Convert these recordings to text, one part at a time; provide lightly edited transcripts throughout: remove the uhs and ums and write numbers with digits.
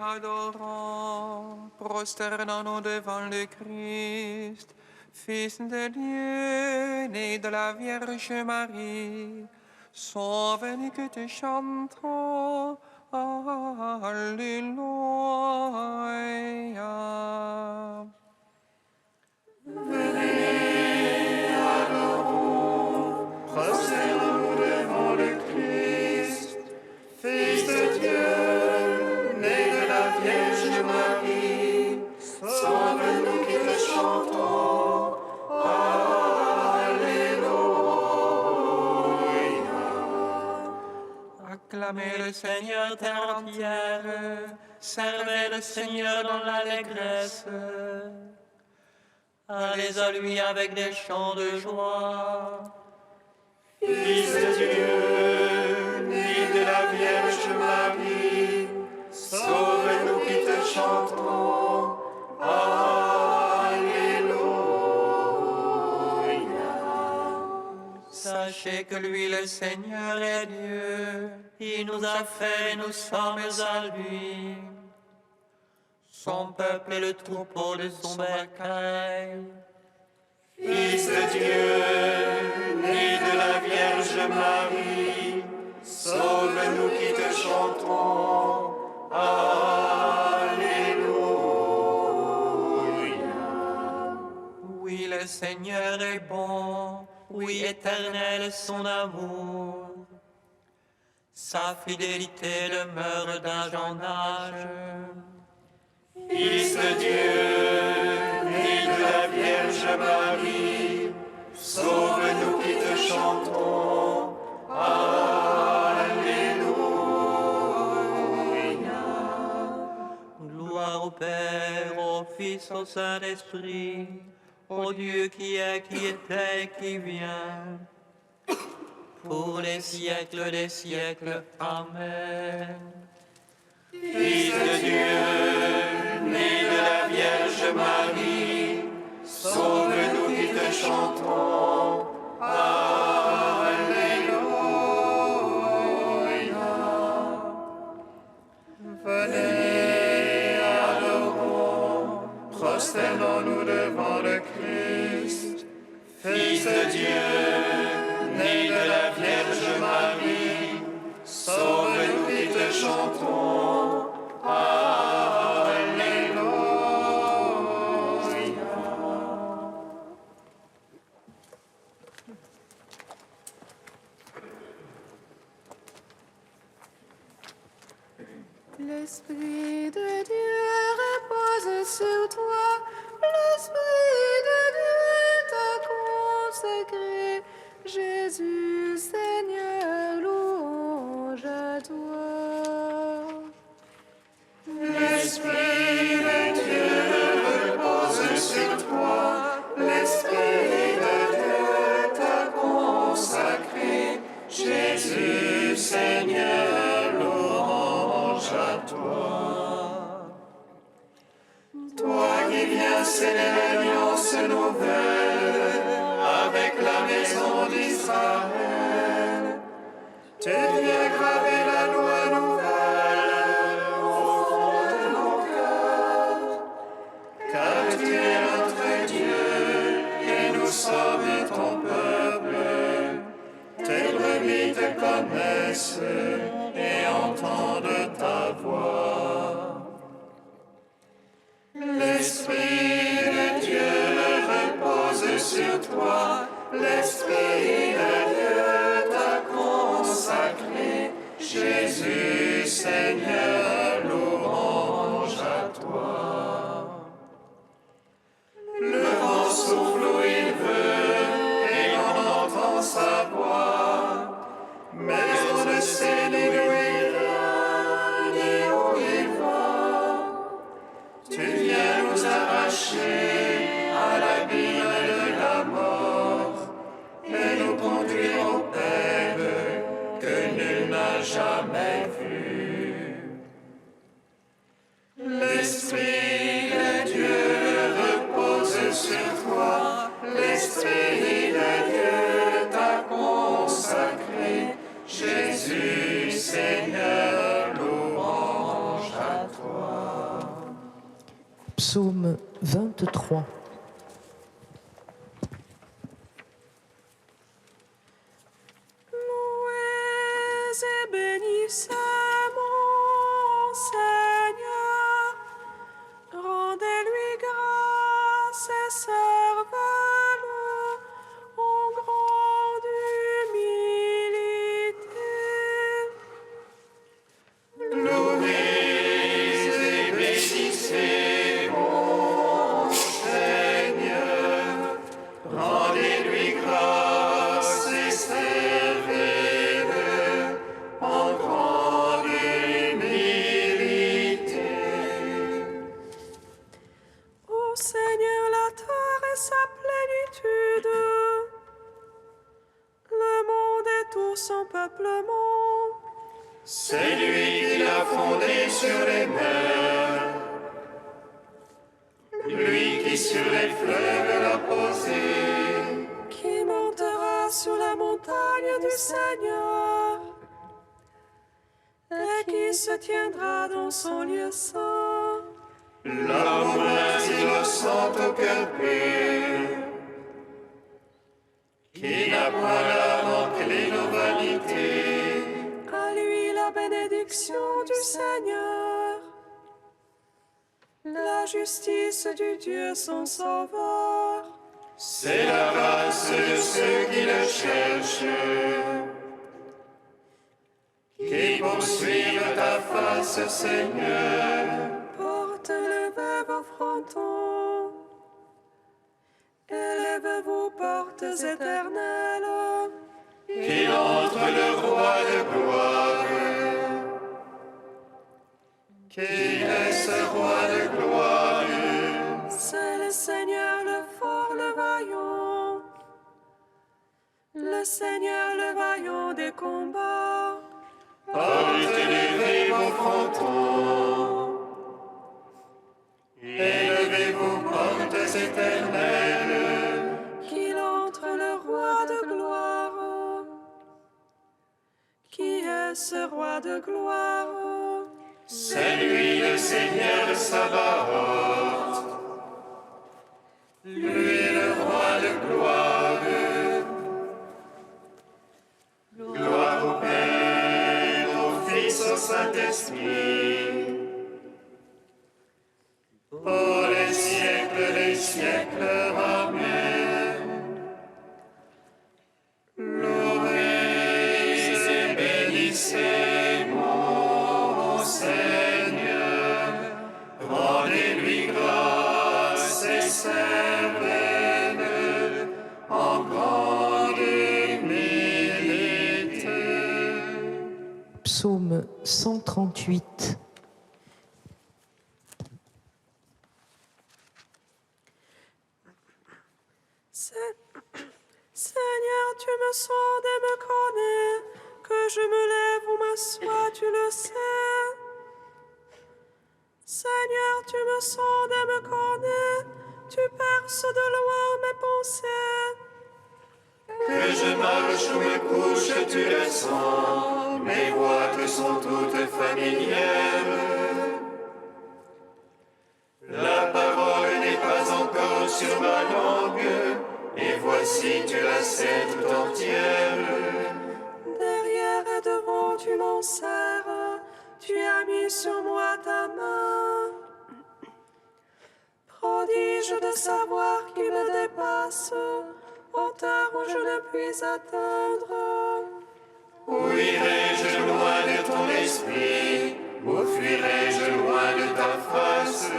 adorant, prosternons-nous devant le Christ, Fils de Dieu, né de la Vierge Marie. Sauve-nous que te chantons, Alléluia. Venez, adorons, prosternons-nous devant le Christ, Fils de Dieu, né de la Vierge Marie. Sauve-nous qui te chantons, Alléluia. Acclamez le Seigneur terre entière, servez le Seigneur dans l'allégresse. Allez à lui avec des chants de joie. Fils de Dieu, né de la Vierge Marie, sauve-nous qui te chantons, Alléluia. Sachez que lui, le Seigneur, est Dieu. Il nous a fait et nous sommes à lui. Son peuple est le troupeau de son bercail. Fils de Dieu, né de la Vierge Marie, sauve-nous qui te chantons, Alléluia. Oui, le Seigneur est bon. Oui, éternel est son amour. Sa fidélité demeure d'âge en âge. Fils de Dieu, né de la Vierge Marie, sauve-nous qui te chantons, Alléluia. Gloire au Père, au Fils, au Saint-Esprit, au Dieu qui est, qui était et qui vient, pour les siècles des siècles. Amen. Fils de Dieu, né de la Vierge Marie, sauve-nous qui te chantons, Alléluia. Venez, adorons, prosternons-nous devant le Christ, Fils de Dieu, né de la Vierge Marie, sauve-nous qui te chantons, Alléluia. L'Esprit de Dieu repose sur toi, l'Esprit de Dieu t'a consacré. Jésus, Seigneur, louange à toi. L'Esprit de Dieu repose sur toi, l'Esprit de Dieu t'a consacré. Jésus, Seigneur, louange à toi. Toi qui viens sceller l'alliance nouvelle avec la maison d'Israël, tu viens graver la loi nouvelle au fond de nos cœurs, car tu es notre Dieu et nous sommes ton peuple. Tes brebis te connaissent et entendent ta voix. L'Esprit de Dieu repose sur toi, l'Esprit de Dieu t'a consacré. Jésus, Seigneur, louange à toi. Le vent souffle où il veut et on entend sa voix, mais on ne sait ni d'où il vient ni où il va. Tu viens nous arracher à l'abîme de la mort et nous conduire au Père que nul n'a jamais vu. Psaume 23. Louez et bénissez mon Seigneur, rendez-lui grâce et servez-le en grande humilité. Louez et bénissez mon Seigneur, rendez-lui grâce et servez-le en grande humilité. Ô Seigneur, la terre et sa plénitude, le monde et tout son peuplement. C'est lui qui l'a fondé sur les mers, lui qui sur les fleuves l'a posé. Qui montera sur la montagne du Seigneur et qui se tiendra dans son lieu saint. L'amour innocent au cœur pur, qui n'a point la manqué nos vanités. À lui la bénédiction du Seigneur, la justice du Dieu son sauveur. C'est la race de ceux qui le cherchent, qui poursuivent ta face, Seigneur. Porte le veuve au fronton, élevez-vous portes éternelles. Qu'il entre le roi de gloire, qu'il est ce roi de gloire. C'est le Seigneur le fort, le vaillant, le Seigneur le vaillant des combats. Élevez vos frontons, élevez-vous portes éternelles. Qu'il entre le roi de gloire. Qui est ce roi de gloire? C'est lui le Seigneur Sabaoth, lui le roi de gloire. Gloire au Père, au Fils, au Saint-Esprit, pour les siècles des siècles. Amen. Louez et bénissez mon Seigneur, rendez-lui grâce et servez-le en grande humilité. Psaume 138. Seigneur, tu me sondes et me connais, que je me lève ou m'assois, tu le sais. Seigneur, tu me sondes et me connais, tu perces de loin mes pensées. Que je marche ou me couche, tu le sens, mes voix te sont toutes familières. La parole n'est pas encore sur ma langue, et voici tu la sais tout entière. Derrière et devant, tu m'en sers, tu as mis sur moi ta main. Prodige de savoir qui me dépasse, hauteur où je ne puis atteindre. Où irai-je loin de ton esprit? Où fuirai-je loin de ta face?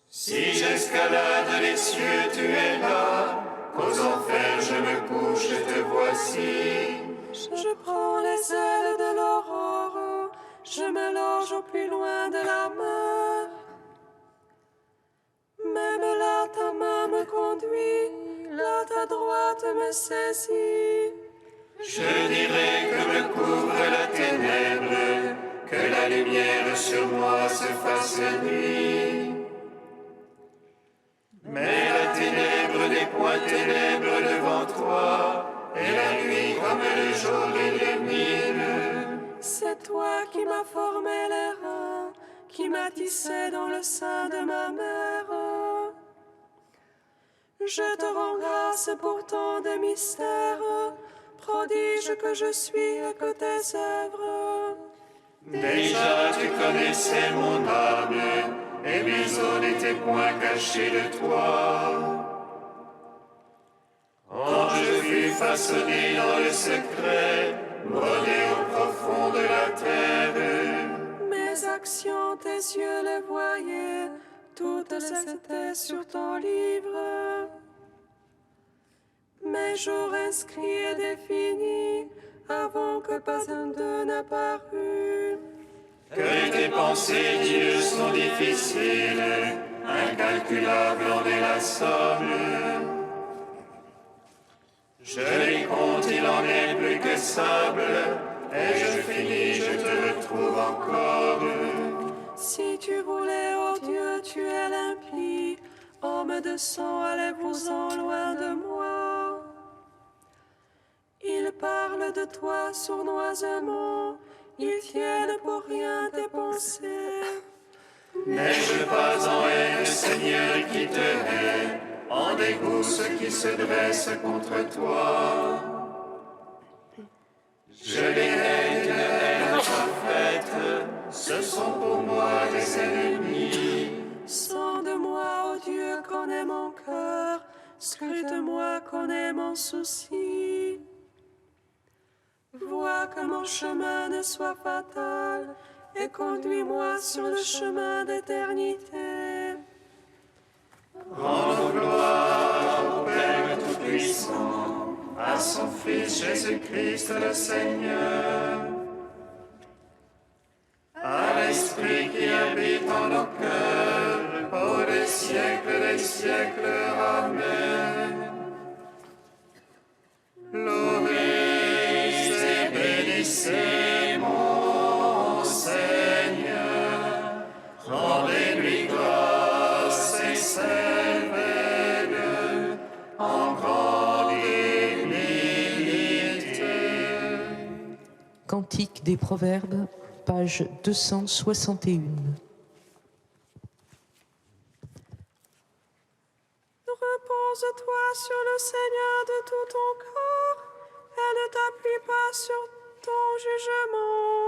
Si j'escalade les cieux, tu es là. Qu'aux enfers je me couche, te voici. Je prends les ailes de l'aurore, je me loge au plus loin de la mer. Même là, ta main me conduit, là, ta droite me saisit. Je dirais que me couvre la ténèbre, que la lumière sur moi se fasse nuit. Mais la ténèbre n'est point ténèbre devant toi, et la nuit comme le jour illumine. C'est toi qui m'as formé les reins, qui m'a tissé dans le sein de ma mère. Je te rends grâce pour tant de mystères, prodige que je suis et que tes œuvres. Déjà tu connaissais mon âme, et mes os n'étaient point cachés de toi. Quand je fus façonné dans le secret, brodé au profond de la terre, Mes actions, tes yeux les voyaient, toutes elles étaient sur ton livre. Mes jours inscrits et définis, avant que pas un d'eux n'apparût. que tes pensées, Dieu, sont difficiles, incalculables en est la somme. Je les compte, il en est plus que sable, et je finis, je te retrouve encore. Si tu voulais, ô Dieu, tu es limpide, homme de sang, allez-vous-en loin de moi. Ils parlent de toi sournoisement, ils tiennent pour rien tes pensées. N'ai-je pas en haine, Seigneur, qui te hait, en dégoût ceux qui se dressent contre toi? Je les hais d'une haine parfaite, ce sont pour moi des ennemis. Sonde-moi, ô Dieu, connais mon cœur, scrute-moi, connais mon souci. Vois que mon chemin ne soit fatal, et conduis-moi sur le chemin d'éternité. Rendons gloire au Père Tout-Puissant, à son Fils Jésus-Christ le Seigneur, à l'Esprit qui habite en nos cœurs, pour les siècles des siècles. Amen. Louez et bénissez mon Seigneur, rendez-lui grâce et servez-le en grande humilité. Cantique des Proverbes, page 261. Repose-toi sur le Seigneur de tout ton corps, et ne t'appuie pas sur ton jugement.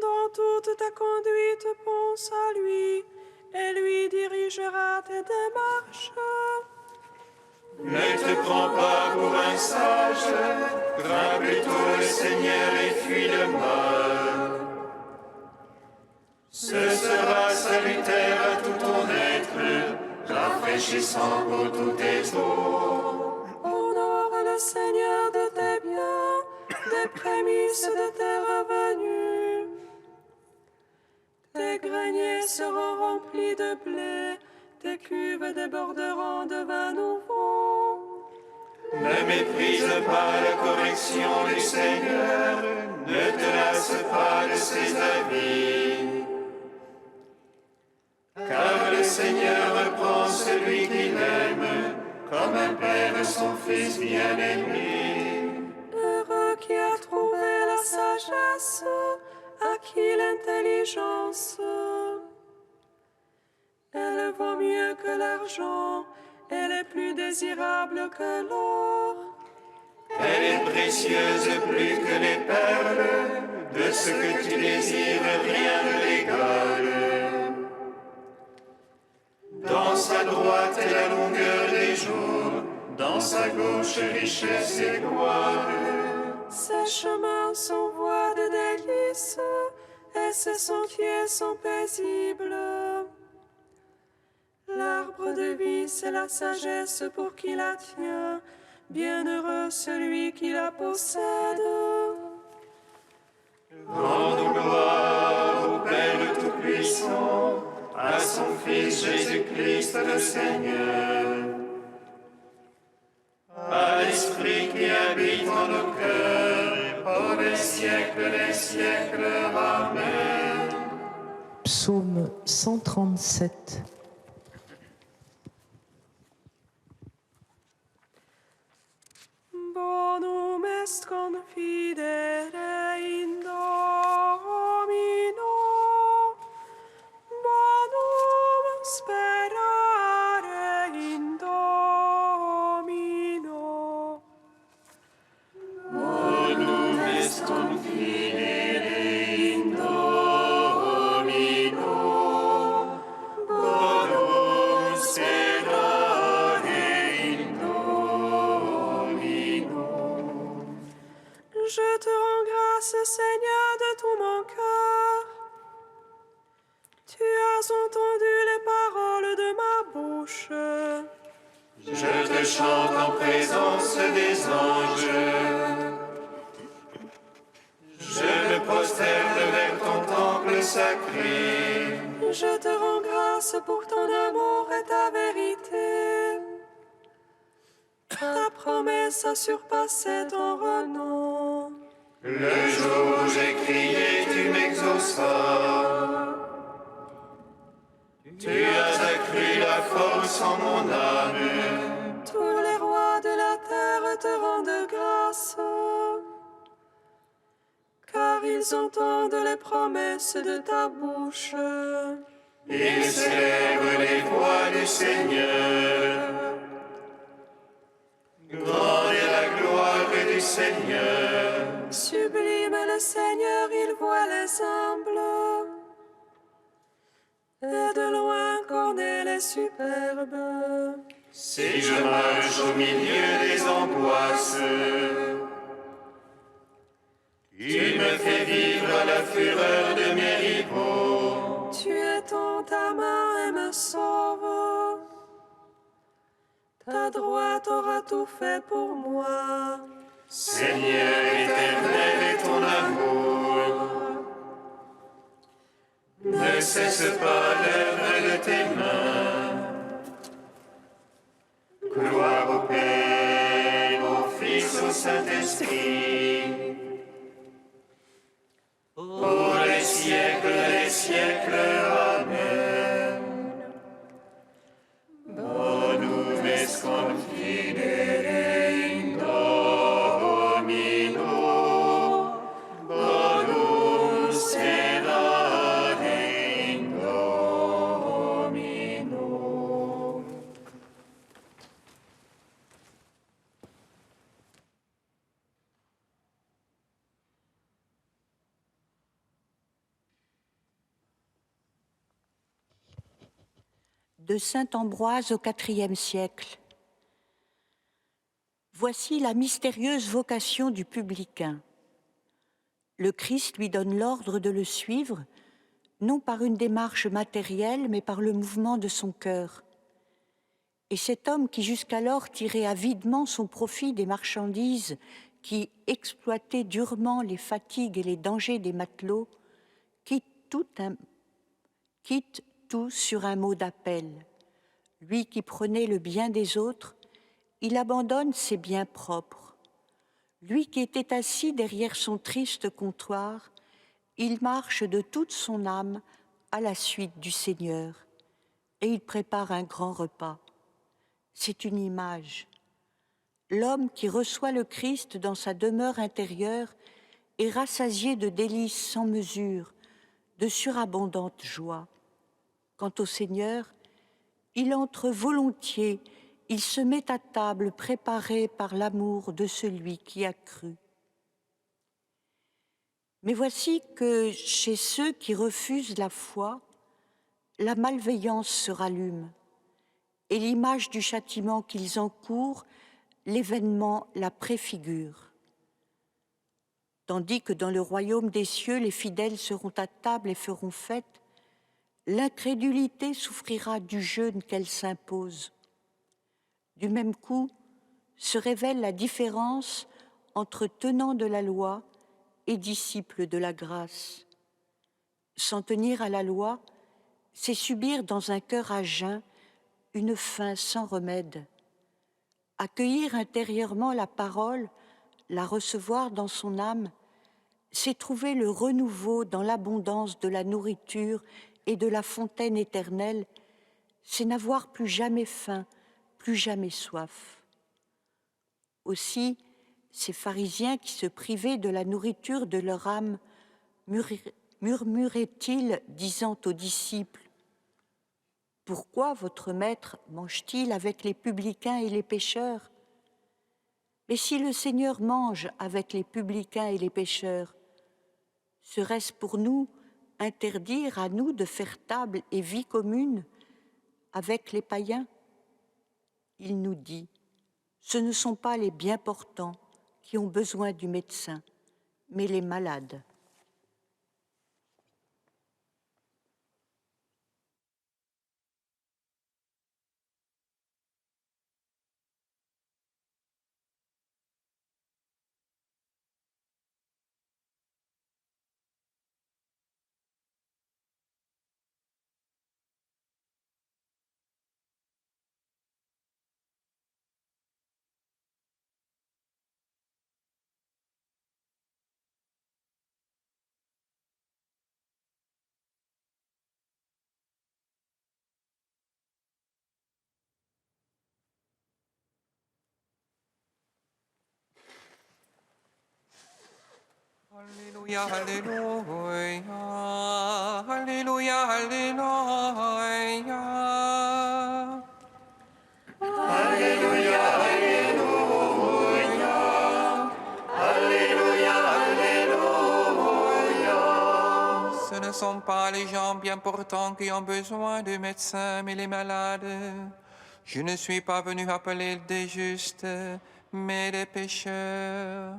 Dans toute ta conduite, pense à lui, et lui dirigera tes démarches. Ne te prends pas pour un sage, crains plutôt le Seigneur et fuis le mal. Ce sera salutaire à tout ton être, rafraîchissant pour tous tes os. Honore le Seigneur de tes biens, des prémices de tes revenus. Tes greniers seront remplis de blé, tes cuves déborderont de vin nouveau. Ne méprise pas la correction du Seigneur, ne te lasse pas de ses avis. Car le Seigneur reprend celui qu'il aime, comme un père son fils bien-aimé. Heureux qui a trouvé la sagesse, à qui l'intelligence. Elle vaut mieux que l'argent, elle est plus désirable que l'or. Elle est précieuse plus que les perles, de ce que tu désires rien ne l'égale. Dans sa droite est la longueur des jours, dans sa gauche richesse et gloire. Ses chemins sont voies de délices, et ses sentiers sont paisibles. L'arbre de vie, c'est la sagesse pour qui la tient. Bienheureux celui qui la possède. Rendons gloire au Père Tout-Puissant, à son Fils Jésus-Christ le Seigneur, à l'Esprit qui habite en nos cœurs, pour les siècles des siècles. Amen. Psaume 137. Bonum est confidere in Domino. grâce, Seigneur, de tout mon cœur. Tu as entendu les paroles de ma bouche. Je te chante en présence des anges. Je me prosterne vers ton temple sacré. Je te rends grâce pour ton amour et ta vérité. Ta promesse a surpassé ton renom. Le jour où j'ai crié, tu m'exauças. Tu as accru la force en mon âme. Tous les rois de la terre te rendent grâce, car ils entendent les promesses de ta bouche. Ils célèbrent les voies du Seigneur. Grande est la gloire du Seigneur. Sublime le Seigneur, il voit les humbles. Et de loin connaît les superbes. Si je marche au milieu des angoisses, tu me fais vivre à la fureur de mes rivaux. Tu étends ta main et me sauves. Ta droite aura tout fait pour moi. Seigneur éternel et ton amour ne cesse pas l'œuvre de tes mains. Gloire au Père, au Fils, au Saint-Esprit, pour les siècles des siècles. Amen. Bonum est confidere in Domino, bonum serate in Domino. De saint Ambroise au IVe siècle. Voici la mystérieuse vocation du publicain. Le Christ lui donne l'ordre de le suivre, non par une démarche matérielle, mais par le mouvement de son cœur. Et cet homme qui jusqu'alors tirait avidement son profit des marchandises, qui exploitait durement les fatigues et les dangers des matelots, quitte tout sur un mot d'appel. Lui qui prenait le bien des autres, il abandonne ses biens propres. Lui qui était assis derrière son triste comptoir, il marche de toute son âme à la suite du Seigneur et il prépare un grand repas. C'est une image. L'homme qui reçoit le Christ dans sa demeure intérieure est rassasié de délices sans mesure, de surabondante joie. Quant au Seigneur, il entre volontiers, il se met à table préparé par l'amour de celui qui a cru. Mais voici que chez ceux qui refusent la foi, la malveillance se rallume et l'image du châtiment qu'ils encourent, l'événement la préfigure. Tandis que dans le royaume des cieux, les fidèles seront à table et feront fête, l'incrédulité souffrira du jeûne qu'elle s'impose. Du même coup, se révèle la différence entre tenants de la loi et disciples de la grâce. S'en tenir à la loi, c'est subir dans un cœur à jeun une faim sans remède. Accueillir intérieurement la parole, la recevoir dans son âme, c'est trouver le renouveau dans l'abondance de la nourriture et de la fontaine éternelle, c'est n'avoir plus jamais faim, plus jamais soif. Aussi, ces pharisiens qui se privaient de la nourriture de leur âme murmuraient-ils, disant aux disciples : « Pourquoi votre maître mange-t-il avec les publicains et les pécheurs ? Mais si le Seigneur mange avec les publicains et les pécheurs, serait-ce pour nous interdire à nous de faire table et vie commune avec les païens ? Il nous dit : ce ne sont pas les bien portants qui ont besoin du médecin, mais les malades. Alléluia, Alléluia, Alléluia, Alléluia. Alléluia, Alléluia, Alléluia, Alléluia. Ce ne sont pas les gens bien portants qui ont besoin de médecins, mais les malades. Je ne suis pas venu appeler des justes, mais des pécheurs.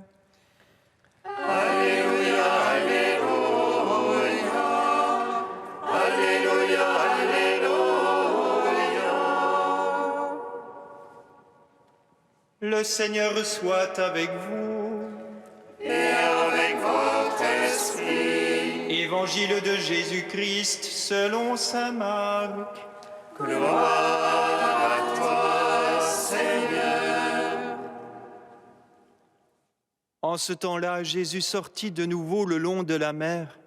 Alléluia, Alléluia, Alléluia, Alléluia. Le Seigneur soit avec vous. Et avec votre esprit. Évangile de Jésus-Christ selon saint Marc. Gloire à toi, Seigneur. En ce temps-là, Jésus sortit de nouveau le long de la mer.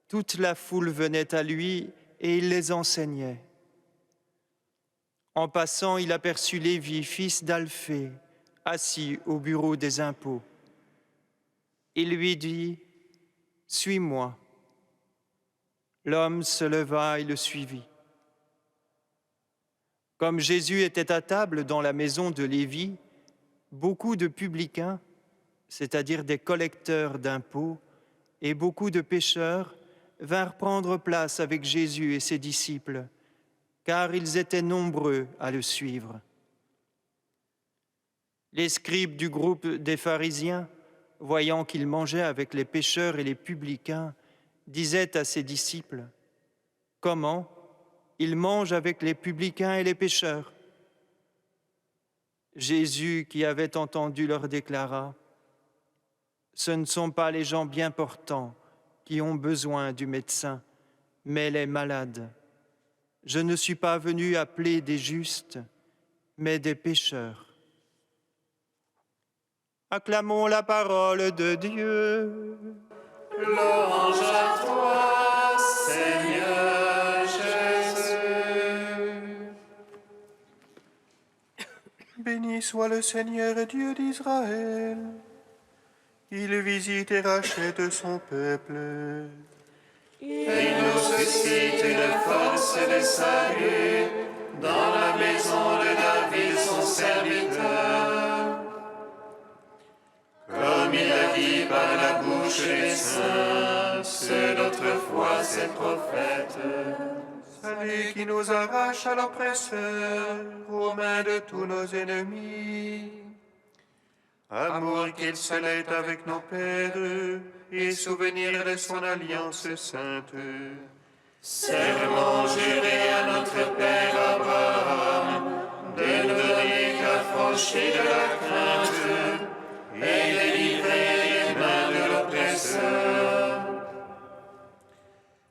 Toute la foule venait à lui et il les enseignait. En passant, il aperçut Lévi, fils d'Alphée, assis au bureau des impôts. Il lui dit : « Suis-moi. » L'homme se leva et le suivit. Comme Jésus était à table dans la maison de Lévi, beaucoup de publicains, c'est-à-dire des collecteurs d'impôts, et beaucoup de pécheurs vinrent prendre place avec Jésus et ses disciples, car ils étaient nombreux à le suivre. Les scribes du groupe des pharisiens, voyant qu'il mangeait avec les pécheurs et les publicains, disaient à ses disciples : « Comment ? Il mange avec les publicains et les pécheurs. » Jésus, qui avait entendu, leur déclara : « Ce ne sont pas les gens bien portants qui ont besoin du médecin, mais les malades. Je ne suis pas venu appeler des justes, mais des pécheurs. » Acclamons la parole de Dieu. Louange à toi, Seigneur Jésus. Béni soit le Seigneur Dieu d'Israël. Il visite et rachète son peuple. Il nous suscite une force de salut dans la maison de David, son serviteur. Comme il a dit par la bouche des saints, ceux d'autrefois ses prophètes. Salut qui nous arrache à l'oppresseur, aux mains de tous nos ennemis. Amour qu'il scellait avec nos pères, et souvenir de son alliance sainte. Serment juré à notre Père Abraham, de nous donner qu'affranchis de la crainte, et délivrer les mains de l'oppresseur.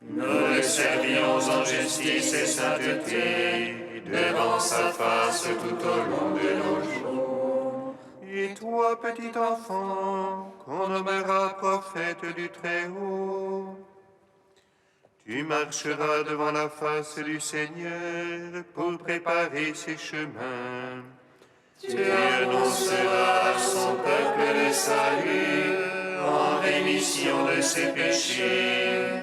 Nous le servions en justice et sainteté, devant sa face tout au long de nos jours. Et toi, petit enfant, qu'on nommera prophète du Très-Haut, tu marcheras devant la face du Seigneur pour préparer ses chemins. Tu annonceras à son peuple le salut en rémission de ses péchés.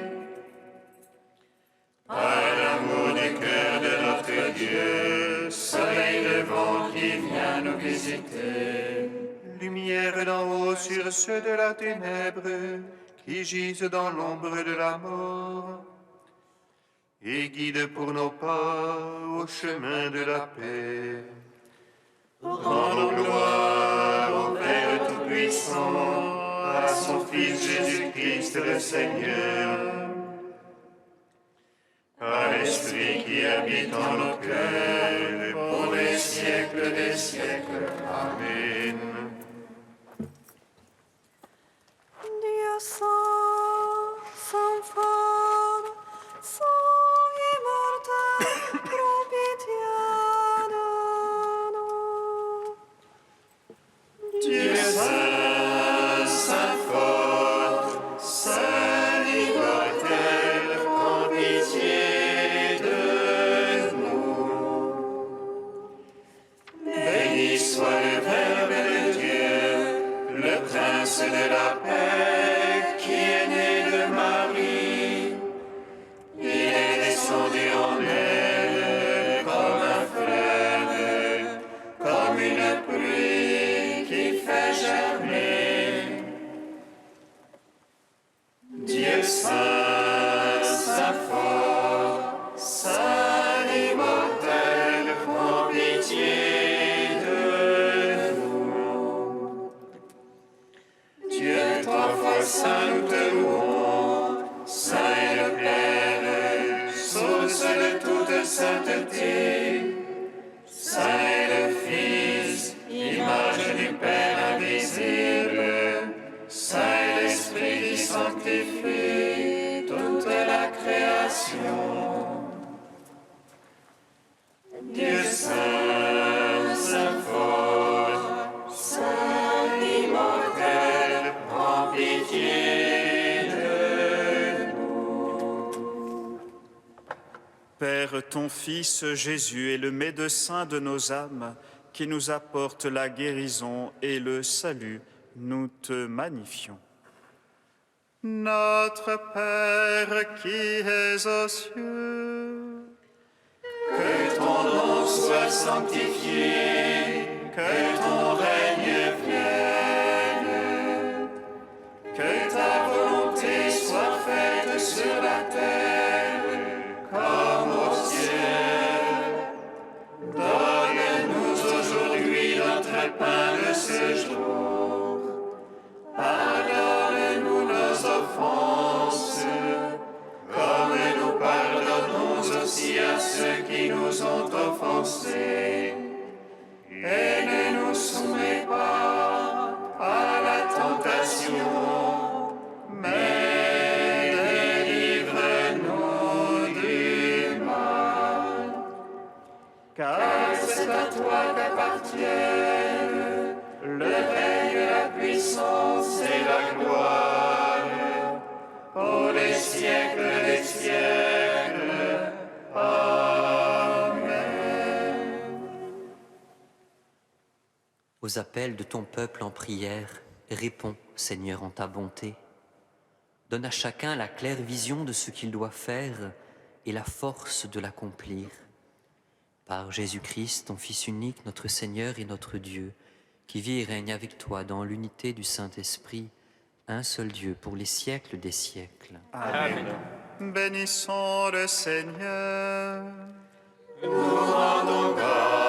Par l'amour du cœur de notre Dieu, soleil levant qui vient nous visiter. Lumière d'en haut sur ceux de la ténèbre qui gisent dans l'ombre de la mort. Et guide pour nos pas au chemin de la paix. Rendons gloire au Père Tout-Puissant, par son Fils Jésus-Christ le Seigneur, par l'Esprit qui habite en nos cœurs, pour les siècles des siècles. Amen. Dieu saint, saint fort, saint immortel, prends pitié de nous. Dieu saint, saint fort, saint immortel, prends pitié de nous. Béni soit le Verbe de Dieu, le Prince de la paix, qui est né de Marie. Il est descendu en elle comme un fleuve, comme une pluie qui fait germer. Dieu saint, saint fort, saint immortel, prends pitié de nous. Dieu trois fois saint, nous te louons, saint est le Père, source de toute sainteté. Saint est le Fils, image du Père invisible. Saint est l'Esprit qui sanctifie toute la création. Dieu saint, saint fort, saint immortel, prends pitié de nous. Père, ton Fils Jésus est le médecin de nos âmes, qui nous apporte la guérison et le salut. Nous te magnifions. Notre Père qui es aux cieux, Que ton nom soit sanctifié, que ton règne vienne, que ta volonté soit faite sur la terre comme au ciel. Donne-nous aujourd'hui notre pain de ce jour. Pardonne-nous nos offenses, comme nous pardonnons aussi à ceux qui nous ont offensés. Et ne nous soumets pas à la tentation, mais délivre-nous du mal. Car c'est à toi qu'appartiennent le règne, la puissance et la gloire, pour les siècles des siècles. Amen. Aux appels de ton peuple en prière, réponds, Seigneur, en ta bonté. Donne à chacun la claire vision de ce qu'il doit faire et la force de l'accomplir. Par Jésus-Christ, ton Fils unique, notre Seigneur et notre Dieu, qui vit et règne avec toi dans l'unité du Saint-Esprit, un seul Dieu pour les siècles des siècles. Amen. Bénissons le Seigneur. Nous rendons grâce